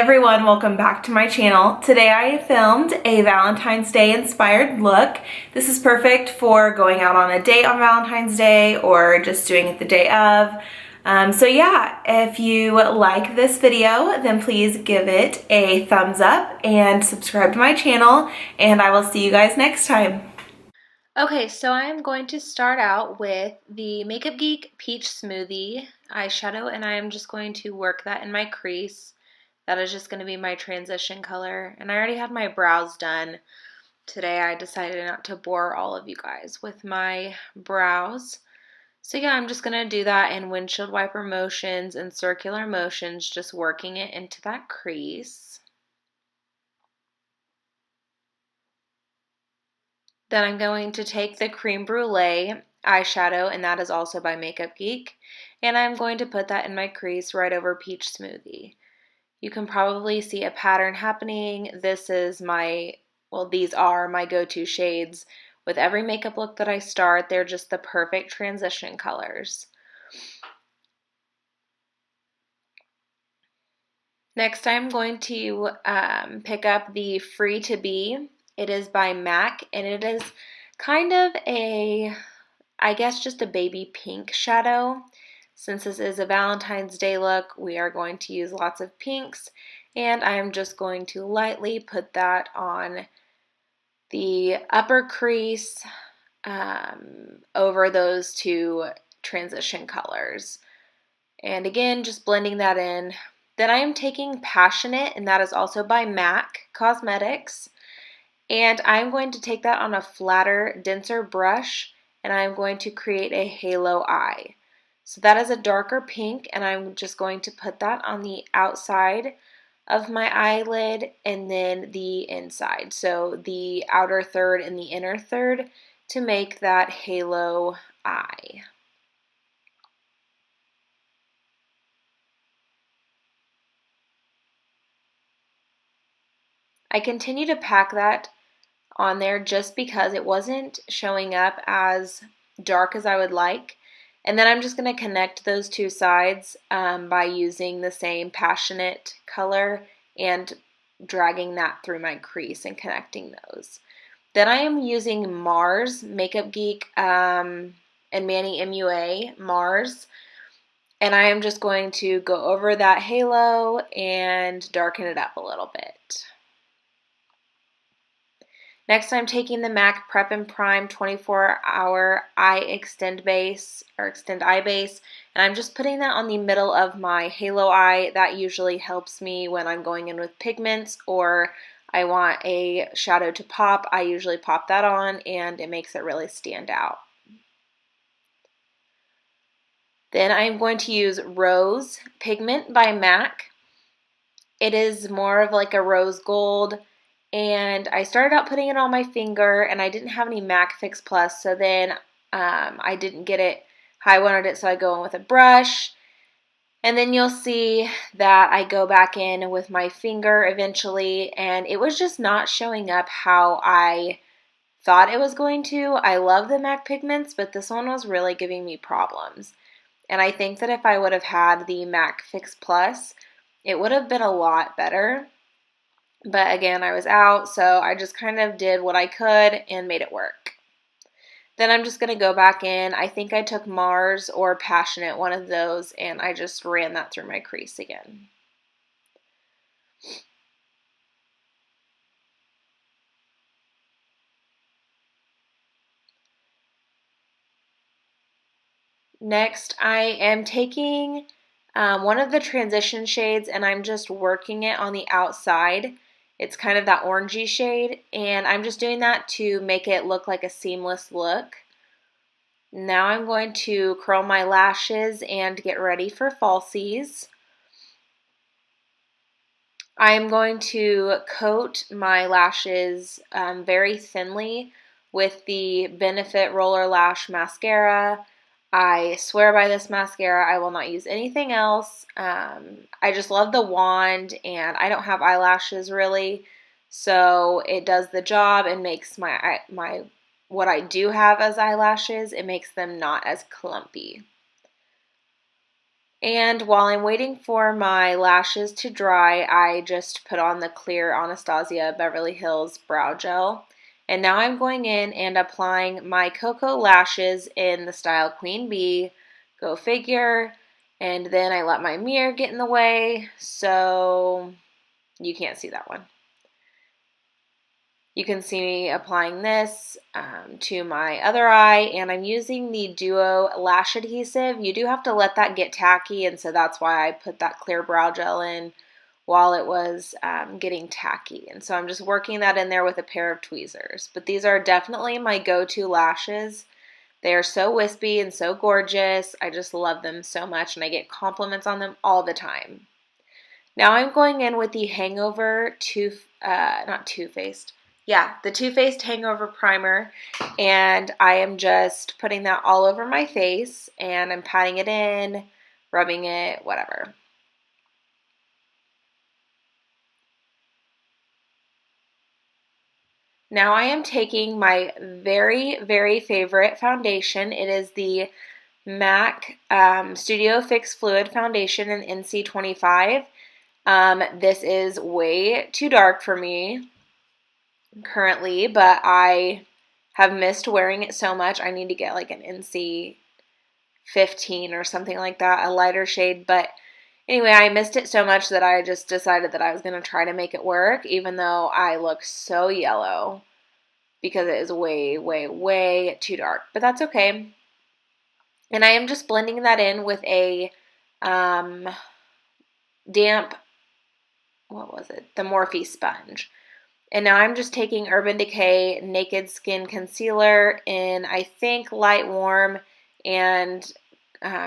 everyone, welcome back to my channel. Today I filmed a Valentine's Day inspired look. This is perfect for going out on a date on Valentine's Day or just doing it the day of. So yeah, if you like this video, then please give it a thumbs up and subscribe to my channel, and I will see you guys next time. Okay, so I'm going to start out with the Makeup Geek Peach Smoothie eyeshadow, and I am just going to work that in my crease. That is just going to be my transition color. And I already had my brows done. Today I decided not to bore all of you guys with my brows. So yeah, I'm just going to do that in windshield wiper motions and circular motions, just working it into that crease. Then I'm going to take the Cream Brulee eyeshadow, and that is also by Makeup Geek. And I'm going to put that in my crease right over Peach Smoothie. You can probably see a pattern happening. This is these are my go-to shades. With every makeup look that I start, they're just the perfect transition colors. Next, I'm going to pick up the Free to Be. It is by MAC, and it is kind of I guess just a baby pink shadow. Since this is a Valentine's Day look, we are going to use lots of pinks, and I'm just going to lightly put that on the upper crease over those two transition colors. And again, just blending that in. Then I am taking Passionate, and that is also by MAC Cosmetics, and I'm going to take that on a flatter, denser brush, and I'm going to create a halo eye. So that is a darker pink, and I'm just going to put that on the outside of my eyelid and then the inside. So the outer third and the inner third to make that halo eye. I continue to pack that on there just because it wasn't showing up as dark as I would like. And then I'm just going to connect those two sides by using the same Passionate color and dragging that through my crease and connecting those. Then I am using Mars, Makeup Geek and Manny MUA Mars. And I am just going to go over that halo and darken it up a little bit. Next, I'm taking the MAC Prep and Prime 24-Hour Eye Extend Base, or Extend Eye Base, and I'm just putting that on the middle of my halo eye. That usually helps me when I'm going in with pigments or I want a shadow to pop. I usually pop that on, and it makes it really stand out. Then I'm going to use Rose Pigment by MAC. It is more of like a rose gold. And I started out putting it on my finger, and I didn't have any MAC Fix Plus, so then I didn't get it how I wanted it, so I go in with a brush. And then you'll see that I go back in with my finger eventually, and it was just not showing up how I thought it was going to. I love the MAC pigments, but this one was really giving me problems. And I think that if I would have had the MAC Fix Plus, it would have been a lot better. But again, I was out, so I just kind of did what I could and made it work. Then I'm just going to go back in. I think I took Mars or Passionate, one of those, and I just ran that through my crease again. Next, I am taking one of the transition shades, and I'm just working it on the outside. It's kind of that orangey shade, and I'm just doing that to make it look like a seamless look. Now I'm going to curl my lashes and get ready for falsies. I'm going to coat my lashes very thinly with the Benefit Roller Lash Mascara. I swear by this mascara. I will not use anything else. I just love the wand, and I don't have eyelashes really, so it does the job and makes my what I do have as eyelashes, it makes them not as clumpy. And while I'm waiting for my lashes to dry, I just put on the clear Anastasia Beverly Hills Brow Gel. And now I'm going in and applying my Cocoa lashes in the style Queen Bee. Go figure. And then I let my mirror get in the way, so you can't see that one. You can see me applying this to my other eye, and I'm using the Duo Lash Adhesive. You do have to let that get tacky, and so that's why I put that clear brow gel in while it was getting tacky. And so I'm just working that in there with a pair of tweezers. But these are definitely my go-to lashes. They are so wispy and so gorgeous. I just love them so much, and I get compliments on them all the time. Now I'm going in with the Hangover the Too Faced Hangover Primer, and I am just putting that all over my face, and I'm patting it in, rubbing it, whatever. Now I am taking my very, very favorite foundation. It is the MAC Studio Fix Fluid Foundation in NC25. This is way too dark for me currently, but I have missed wearing it so much. I need to get like an NC 15 or something like that, a lighter shade. But anyway, I missed it so much that I just decided that I was going to try to make it work, even though I look so yellow because it is way, way, way too dark. But that's okay. And I am just blending that in with a damp, the Morphe sponge. And now I'm just taking Urban Decay Naked Skin Concealer in, I think, light warm, and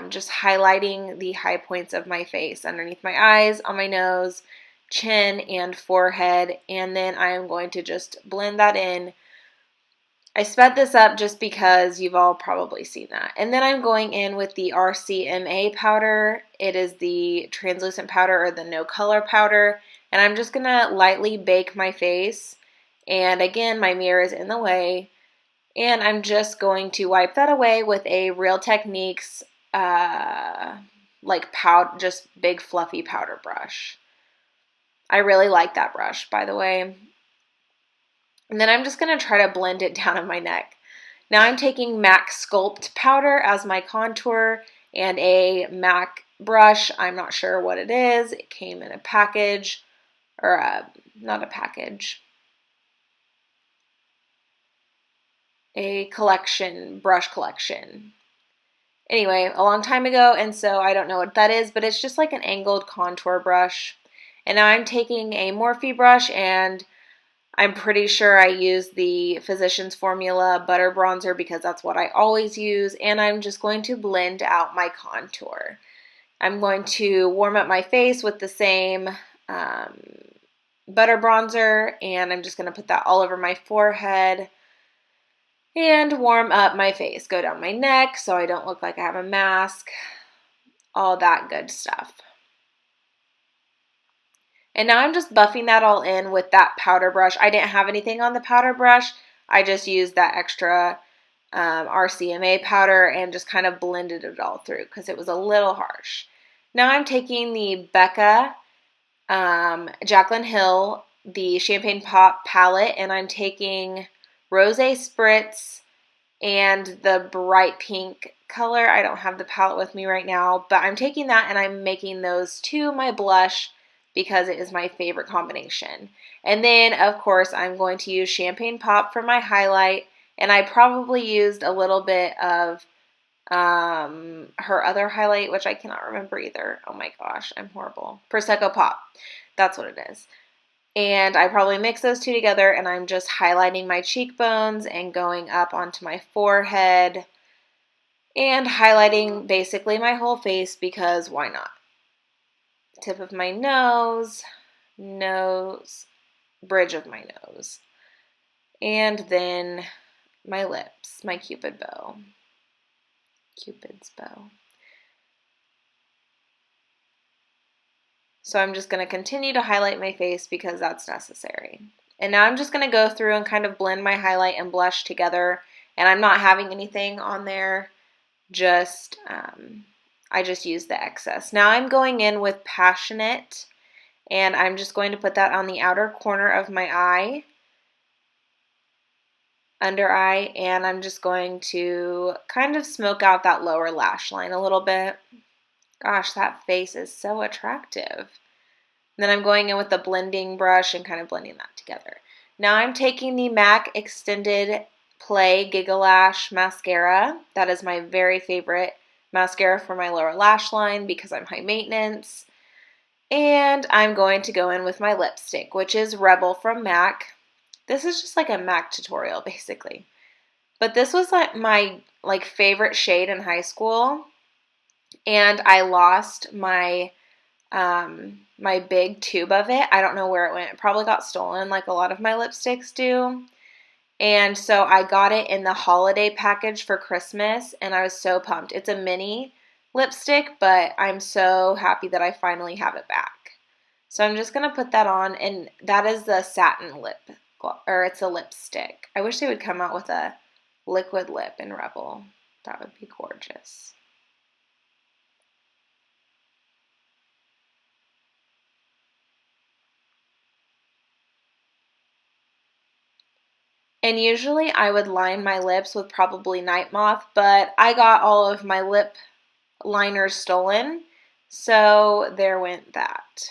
just highlighting the high points of my face, underneath my eyes, on my nose, chin, and forehead. And then I am going to just blend that in. I sped this up just because you've all probably seen that. And then I'm going in with the RCMA powder. It is the translucent powder or the no color powder. And I'm just going to lightly bake my face. And again, my mirror is in the way. And I'm just going to wipe that away with a Real Techniques just big fluffy powder brush. I really like that brush, by the way. And then I'm just going to try to blend it down on my neck. Now I'm taking MAC Sculpt powder as my contour and a MAC brush. I'm not sure what it is. It came in a package, or not a package, a collection, brush collection. Anyway, a long time ago, and so I don't know what that is, but it's just like an angled contour brush. And now I'm taking a Morphe brush, and I'm pretty sure I use the Physicians Formula Butter Bronzer because that's what I always use, and I'm just going to blend out my contour. I'm going to warm up my face with the same butter bronzer, and I'm just going to put that all over my forehead and warm up my face. Go down my neck so I don't look like I have a mask, all that good stuff. And now I'm just buffing that all in with that powder brush. I didn't have anything on the powder brush. I just used that extra RCMA powder and just kind of blended it all through because it was a little harsh. Now I'm taking the Becca Jaclyn Hill, the Champagne Pop palette, and I'm taking Rosé Spritz and the bright pink color. I don't have the palette with me right now, but I'm taking that and I'm making those two my blush because it is my favorite combination. And then, of course, I'm going to use Champagne Pop for my highlight, and I probably used a little bit of her other highlight, which I cannot remember either. Oh my gosh, I'm horrible. Prosecco Pop. That's what it is. And I probably mix those two together, and I'm just highlighting my cheekbones and going up onto my forehead and highlighting basically my whole face because why not? Tip of my nose, bridge of my nose, and then my lips, my Cupid's bow. So I'm just going to continue to highlight my face because that's necessary. And now I'm just going to go through and kind of blend my highlight and blush together, and I'm not having anything on there, just I just used the excess. Now I'm going in with Passionate, and I'm just going to put that on the outer corner of my eye, under eye, and I'm just going to kind of smoke out that lower lash line a little bit. Gosh, that face is so attractive. And then I'm going in with the blending brush and kind of blending that together. Now I'm taking the MAC Extended Play Gigalash Mascara. That is my very favorite mascara for my lower lash line because I'm high maintenance. And I'm going to go in with my lipstick, which is Rebel from MAC. This is just like a MAC tutorial, basically. But this was like my favorite shade in high school. And I lost my my big tube of it. I don't know where it went. It probably got stolen like a lot of my lipsticks do. And so I got it in the holiday package for Christmas, and I was so pumped. It's a mini lipstick, but I'm so happy that I finally have it back. So I'm just going to put that on, and that is the satin lip, or it's a lipstick. I wish they would come out with a liquid lip in Rebel. That would be gorgeous. And usually I would line my lips with probably Night Moth, but I got all of my lip liners stolen, so there went that.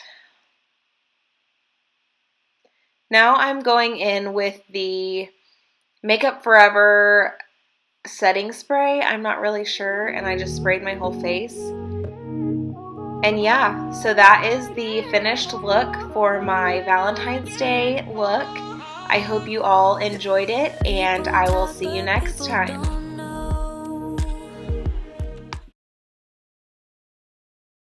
Now I'm going in with the Makeup Forever setting spray. I'm not really sure, and I just sprayed my whole face. And yeah, so that is the finished look for my Valentine's Day look. I hope you all enjoyed it, and I will see you next time.